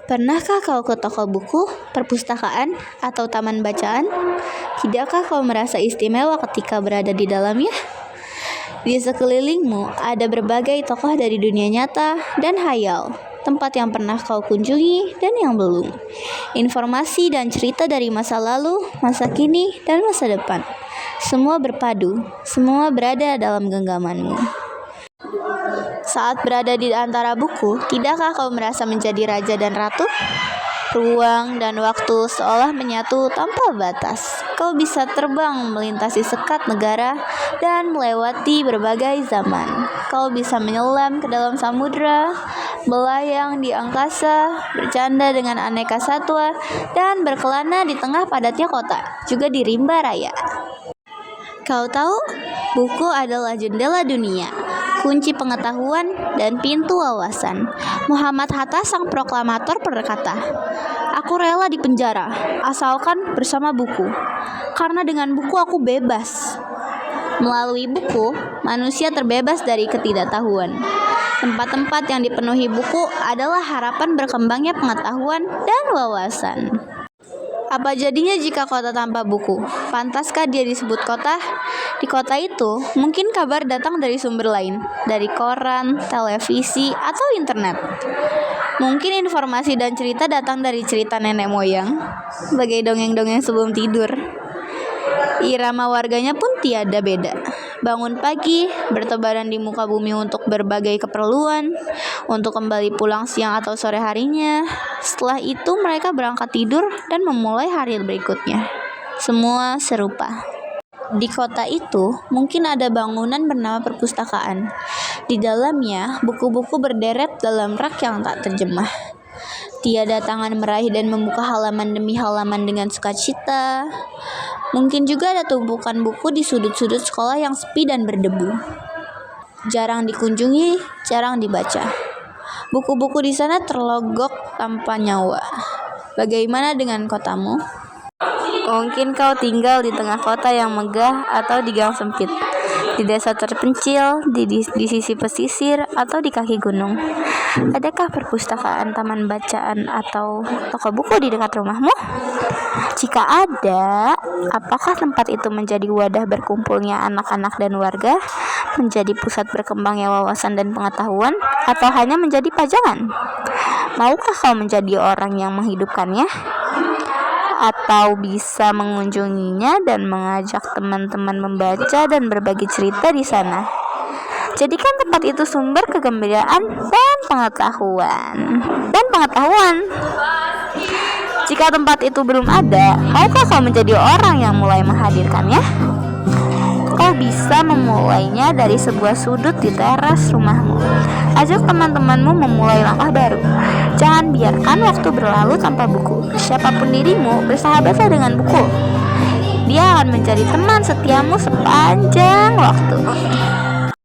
Pernahkah kau ke toko buku, perpustakaan, atau taman bacaan? Tidakkah kau merasa istimewa ketika berada di dalamnya? Di sekelilingmu ada berbagai tokoh dari dunia nyata dan hayal, tempat yang pernah kau kunjungi dan yang belum. Informasi dan cerita dari masa lalu, masa kini, dan masa depan. Semua berpadu, semua berada dalam genggamanmu. Saat berada di antara buku, tidakkah kau merasa menjadi raja dan ratu? Ruang dan waktu seolah menyatu tanpa batas. Kau bisa terbang melintasi sekat negara dan melewati berbagai zaman. Kau bisa menyelam ke dalam samudera, melayang di angkasa, bercanda dengan aneka satwa, dan berkelana di tengah padatnya kota, juga di rimba raya. Kau tahu, buku adalah jendela dunia, kunci pengetahuan, dan pintu wawasan. Muhammad Hatta, sang proklamator, berkata, "Aku rela di penjara, asalkan bersama buku. Karena dengan buku aku bebas." Melalui buku, manusia terbebas dari ketidaktahuan. Tempat-tempat yang dipenuhi buku adalah harapan berkembangnya pengetahuan dan wawasan. Apa jadinya jika kota tanpa buku? Pantaskah dia disebut kota? Di kota itu, mungkin kabar datang dari sumber lain, dari koran, televisi, atau internet. Mungkin informasi dan cerita datang dari cerita nenek moyang, sebagai dongeng-dongeng sebelum tidur. Irama warganya pun tiada beda. Bangun pagi, bertebaran di muka bumi untuk berbagai keperluan, untuk kembali pulang siang atau sore harinya. Setelah itu mereka berangkat tidur dan memulai hari berikutnya. Semua serupa. Di kota itu, mungkin ada bangunan bernama perpustakaan. Di dalamnya, buku-buku berderet dalam rak yang tak terjemah. Tiada tangan meraih dan membuka halaman demi halaman dengan sukacita. Mungkin juga ada tumpukan buku di sudut-sudut sekolah yang sepi dan berdebu. Jarang dikunjungi, jarang dibaca. Buku-buku di sana terlogok tanpa nyawa. Bagaimana dengan kotamu? Mungkin kau tinggal di tengah kota yang megah atau di gang sempit, di desa terpencil, di sisi pesisir, atau di kaki gunung. Adakah perpustakaan, taman bacaan, atau toko buku di dekat rumahmu? Jika ada, apakah tempat itu menjadi wadah berkumpulnya anak-anak dan warga, menjadi pusat berkembangnya wawasan dan pengetahuan, atau hanya menjadi pajangan? Maukah kau menjadi orang yang menghidupkannya? Atau bisa mengunjunginya dan mengajak teman-teman membaca dan berbagi cerita di sana? Jadikan tempat itu sumber kegembiraan dan pengetahuan. Jika tempat itu belum ada, maukah kau menjadi orang yang mulai menghadirkannya? Kau bisa memulainya dari sebuah sudut di teras rumahmu. Ajak teman-temanmu memulai langkah baru. Jangan biarkan waktu berlalu tanpa buku. Siapapun dirimu, bersahabatlah dengan buku. Dia akan menjadi teman setiamu sepanjang waktu.